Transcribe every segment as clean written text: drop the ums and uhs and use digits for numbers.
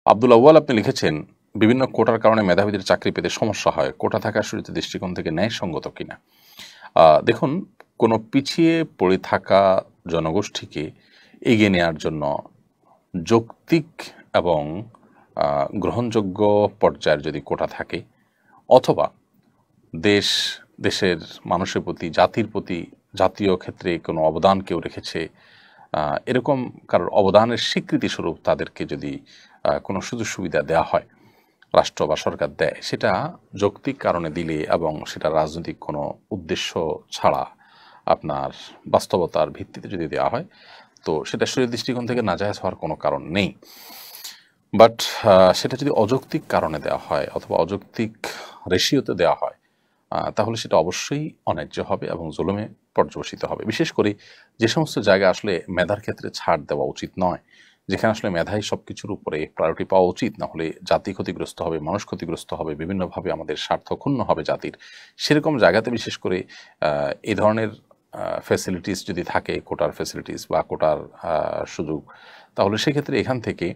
আব্দুল আউয়াল আপনি লিখেছেন, বিভিন্ন কোটার কারণে মেধাবীদের চাকরি পেতে সমস্যা হয়, কোটা থাকা শুরুতে দৃষ্টিকোণ থেকে ন্যায়সঙ্গত কিনা। দেখুন, কোনো পিছিয়ে পড়ে থাকা জনগোষ্ঠীকে এগিয়ে নেওয়ার জন্য যৌক্তিক এবং গ্রহণযোগ্য পর্যায়ের যদি কোটা থাকে, অথবা দেশ দেশের মানুষের প্রতি, জাতির প্রতি, জাতীয় ক্ষেত্রে কোনো অবদান কেউ রেখেছে, এরকম কারোর অবদানের স্বীকৃতিস্বরূপ তাদেরকে যদি কোনো সুযোগ সুবিধা দেওয়া হয়, রাষ্ট্র বা সরকার দেয়, সেটা যৌক্তিক কারণে দিলে এবং সেটা রাজনৈতিক কোনো উদ্দেশ্য ছাড়া আপনার বাস্তবতার ভিত্তিতে যদি দেওয়া হয়, তো সেটা শরীর দৃষ্টিকোণ থেকে নাজায়েজ হওয়ার কোনো কারণ নেই। বাট সেটা যদি অযৌক্তিক কারণে দেওয়া হয় অথবা অযৌক্তিক রেশিওতে দেওয়া হয়, তাহলে সেটা অবশ্যই অন্যায্য হবে এবং জুলুমে পর্যবসিত হবে। বিশেষ করে যে সমস্ত জায়গায় আসলে মেধার ক্ষেত্রে ছাড় দেওয়া উচিত নয়, যেখানে আসলে মেধাই সব কিছুর উপরে প্রায়োরিটি পাওয়া উচিত, না হলে জাতি ক্ষতিগ্রস্ত হবে, মানুষ ক্ষতিগ্রস্ত হবে, বিভিন্নভাবে আমাদের স্বার্থ ক্ষুণ্ণ হবে জাতির। সেরকম জায়গাতে বিশেষ করে এই ধরনের ফ্যাসিলিটিস যদি থাকে, কোটার ফ্যাসিলিটিস বা কোটার সুযোগ, তাহলে সেক্ষেত্রে এখান থেকে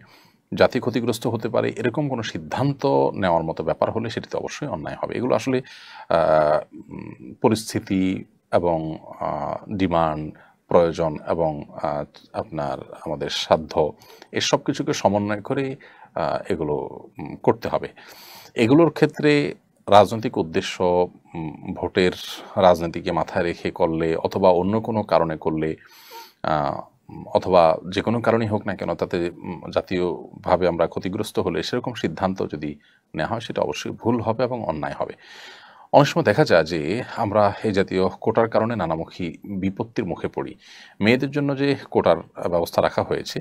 জাতি ক্ষতিগ্রস্ত হতে পারে এরকম কোনো সিদ্ধান্ত নেওয়ার মতো ব্যাপার হলে সেটিতে অবশ্যই অন্যায় হবে। এগুলো আসলে পরিস্থিতি এবং ডিমান্ড, প্রয়োজন এবং আপনার আমাদের সাধ্য, এসব কিছুকে সমন্বয় করে এগুলো করতে হবে। এগুলোর ক্ষেত্রে রাজনৈতিক উদ্দেশ্য, ভোটের রাজনীতিকে মাথায় রেখে করলে অথবা অন্য কোনো কারণে করলে, অথবা যে কোনো কারণেই হোক না কেন, তাতে জাতীয়ভাবে আমরা ক্ষতিগ্রস্ত হলে সেরকম সিদ্ধান্ত যদি নেওয়া হয়, সেটা অবশ্যই ভুল হবে এবং অন্যায় হবে। অনেক সময় দেখা যায় যে আমরা এই জাতীয় কোটার কারণে নানামুখী বিপত্তির মুখে পড়ি। মেয়েদের জন্য যে কোটার ব্যবস্থা রাখা হয়েছে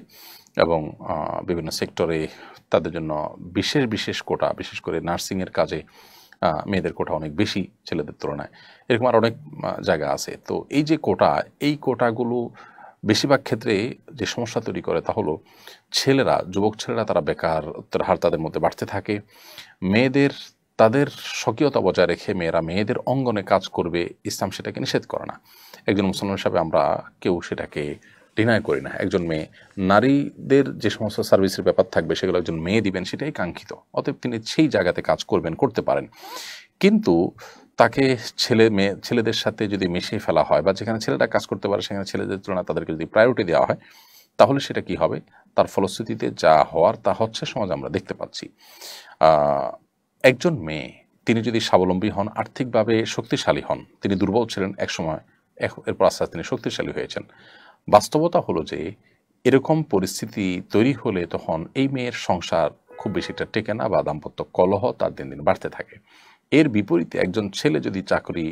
এবং বিভিন্ন সেক্টরে তাদের জন্য বিশেষ বিশেষ কোটা, বিশেষ করে নার্সিংয়ের কাজে মেয়েদের কোটা অনেক বেশি ছেলেদের তুলনায়, এরকম আর অনেক জায়গা আছে। তো এই যে কোটা, এই কোটাগুলো বেশিরভাগ ক্ষেত্রে যে সমস্যা তৈরি করে তা হলো ছেলেরা, যুবক ছেলেরা তারা বেকারত্বের হার তাদের মধ্যে বাড়তে থাকে। মেয়েদের, তাদের স্বকীয়তা বজায় রেখে মেয়েরা মেয়েদের অঙ্গনে কাজ করবে, ইসলাম সেটাকে নিষেধ করে না। একজন মুসলমান হিসাবে আমরা কেউ সেটাকে ডিনাই করি না। একজন মেয়ে, নারীদের যে সমস্ত সার্ভিসের ব্যাপার থাকবে সেগুলো একজন মেয়ে দিবেন, সেটাই কাঙ্ক্ষিত। অতএব তিনি সেই জায়গাতে কাজ করবেন, করতে পারেন। কিন্তু তাকে ছেলেদের সাথে যদি মিশিয়ে ফেলা হয় বা যেখানে ছেলেরা কাজ করতে পারে সেখানে ছেলেদের তুলনায় তাদেরকে যদি প্রায়োরিটি দেওয়া হয়, তাহলে সেটা কি হবে? তার ফলশ্রুতিতে যা হওয়ার তা হচ্ছে, সমাজ আমরা দেখতে পাচ্ছি। একজন মেয়ে, তিনি যদি স্বাবলম্বী হন, আর্থিকভাবে শক্তিশালী হন, তিনি দুর্বল ছিলেন একসময়, এরপর আস্তে আস্তে তিনি শক্তিশালী হয়েছেন। বাস্তবতা হলো যে এরকম পরিস্থিতি তৈরি হলে তখন এই মেয়ের সংসার খুব বেশি একটা টেকে না বা দাম্পত্য কলহ তার দিন দিন বাড়তে থাকে। এর বিপরীতে একজন ছেলে যদি চাকরি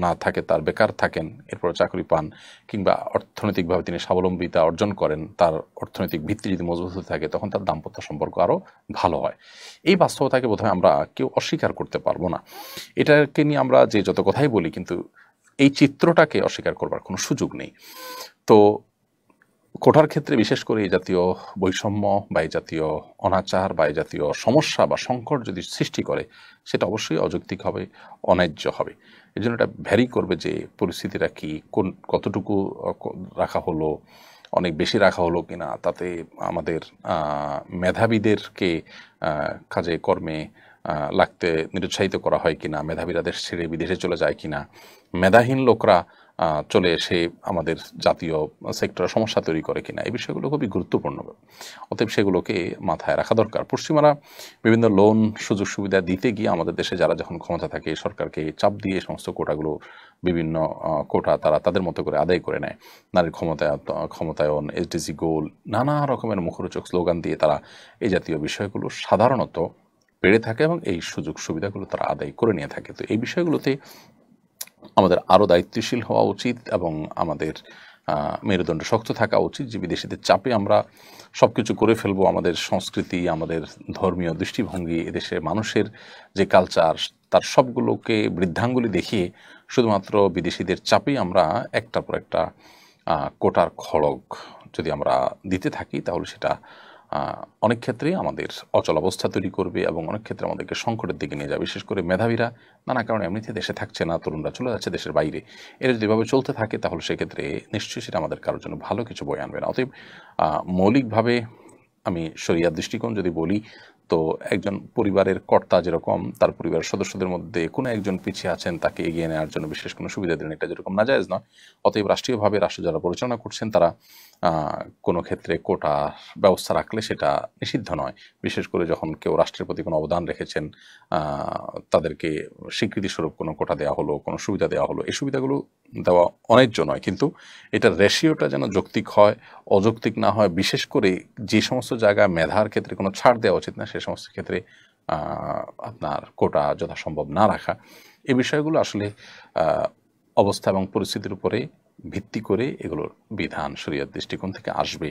না থাকে, তার বেকার থাকেন, এরপর চাকরি পান, কিংবা অর্থনৈতিকভাবে তিনি স্বাবলম্বিতা অর্জন করেন, তার অর্থনৈতিক ভিত্তি যদি মজবুত হতে থাকে, তখন তার দাম্পত্য সম্পর্ক আরও ভালো হয়। এই বাস্তবতাকে বোধহয় আমরা কেউ অস্বীকার করতে পারবো না। এটাকে নিয়ে আমরা যে যত কথাই বলি, কিন্তু এই চিত্রটাকে অস্বীকার করবার কোনো সুযোগ নেই। তো কোটার ক্ষেত্রে বিশেষ করে এই জাতীয় বৈষম্য বা এই জাতীয় অনাচার বা এই জাতীয় সমস্যা বা সংকট যদি সৃষ্টি করে, সেটা অবশ্যই অযৌক্তিক হবে, অন্যায্য হবে। এই জন্য এটা ভ্যারি করবে যে পরিস্থিতিটা কি, কতটুকু রাখা হলো, অনেক বেশি রাখা হলো কিনা, তাতে আমাদের মেধাবীদেরকে কাজে কর্মে লাগতে নিরুৎসাহিত করা হয় কিনা, মেধাবীরা দেশ ছেড়ে বিদেশে চলে যায় কিনা, মেধাহীন লোকরা চলে এসে আমাদের জাতীয় সেক্টরে সমস্যা তৈরি করে কিনা, এই বিষয়গুলো খুবই গুরুত্বপূর্ণ। অতএব সেগুলোকে মাথায় রাখা দরকার। পশ্চিমারা বিভিন্ন লোন, সুযোগ সুবিধা দিতে গিয়ে আমাদের দেশে যারা যখন ক্ষমতা থাকে, সরকারকে চাপ দিয়ে সমস্ত কোটাগুলো, বিভিন্ন কোটা তারা তাদের মতো করে আদায় করে নেয়। নারীর ক্ষমতায়ন, এসডিজি গোল, নানা রকমের মুখরোচক স্লোগান দিয়ে তারা এই জাতীয় বিষয়গুলো সাধারণত পেড়ে থাকে এবং এই সুযোগ সুবিধাগুলো তারা আদায় করে নিয়ে থাকে। তো এই বিষয়গুলোতে আমাদের আরও দায়িত্বশীল হওয়া উচিত এবং আমাদের মেরুদণ্ড শক্ত থাকা উচিত যে বিদেশিদের চাপে আমরা সব কিছু করে ফেলবো। আমাদের সংস্কৃতি, আমাদের ধর্মীয় দৃষ্টিভঙ্গি, এদেশের মানুষের যে কালচার, তার সবগুলোকে বৃদ্ধাঙ্গুলি দেখিয়ে শুধুমাত্র বিদেশিদের চাপেই আমরা একটার পর একটা কোটার খড়গ যদি আমরা দিতে থাকি, তাহলে সেটা অনেক ক্ষেত্রেই আমাদের অচলাবস্থা তৈরি করবে এবং অনেক ক্ষেত্রে আমাদেরকে সংকটের দিকে নিয়ে যাবে। বিশেষ করে মেধাবীরা নানা কারণে এমনিতে দেশে থাকছে না, তরুণরা চলে যাচ্ছে দেশের বাইরে। এরা যদি এভাবে চলতে থাকে, তাহলে সেক্ষেত্রে নিশ্চয়ই সেটা আমাদের কারোর জন্য ভালো কিছু বয়ে আনবে না। অতএব মৌলিকভাবে আমি শরিয়ার দৃষ্টিকোণ যদি বলি, তো একজন পরিবারের কর্তা যেরকম তার পরিবারের সদস্যদের মধ্যে কোনো একজন পিছিয়ে আছেন তাকে এগিয়ে নেওয়ার জন্য বিশেষ কোনো সুবিধা দেন, এটা যেরকম নাজায়েজ নয়, অতএব রাষ্ট্রীয়ভাবে রাষ্ট্র যারা পরিচালনা করছেন তারা কোনো ক্ষেত্রে কোটা ব্যবস্থা রাখলে সেটা নিষিদ্ধ নয়। বিশেষ করে যখন কেউ রাষ্ট্রের প্রতি কোনো অবদান রেখেছেন, তাদেরকে স্বীকৃতিস্বরূপ কোনো কোটা দেওয়া হলো, কোনো সুবিধা দেওয়া হলো, এই সুবিধাগুলো দেওয়া অন্যায্য নয়, কিন্তু এটার রেশিওটা যেন যৌক্তিক হয়, অযৌক্তিক না হয়। বিশেষ করে যে সমস্ত জায়গায় মেধার ক্ষেত্রে কোনো ছাড় দেওয়া উচিত না, সে সমস্ত ক্ষেত্রে আপনার কোটা যথাসম্ভব না রাখা, এই বিষয়গুলো আসলে অবস্থা এবং পরিস্থিতির উপরে ভিত্তি করে এগুলোর বিধান শরীয়ত দৃষ্টিকোণ থেকে আসবে।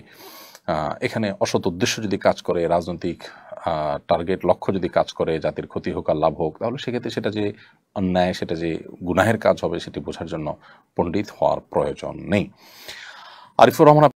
এখানে অসৎ উদ্দেশ্য যদি কাজ করে, রাজনৈতিক টার্গেট লক্ষ্য যদি কাজ করে, জাতির ক্ষতি হোক আর লাভ হোক, তাহলে সেক্ষেত্রে সেটা যে অন্যায়, সেটা যে গুনাহের কাজ হবে, সেটি বোঝার জন্য পণ্ডিত হওয়ার প্রয়োজন নেই। আরিফুর রহমান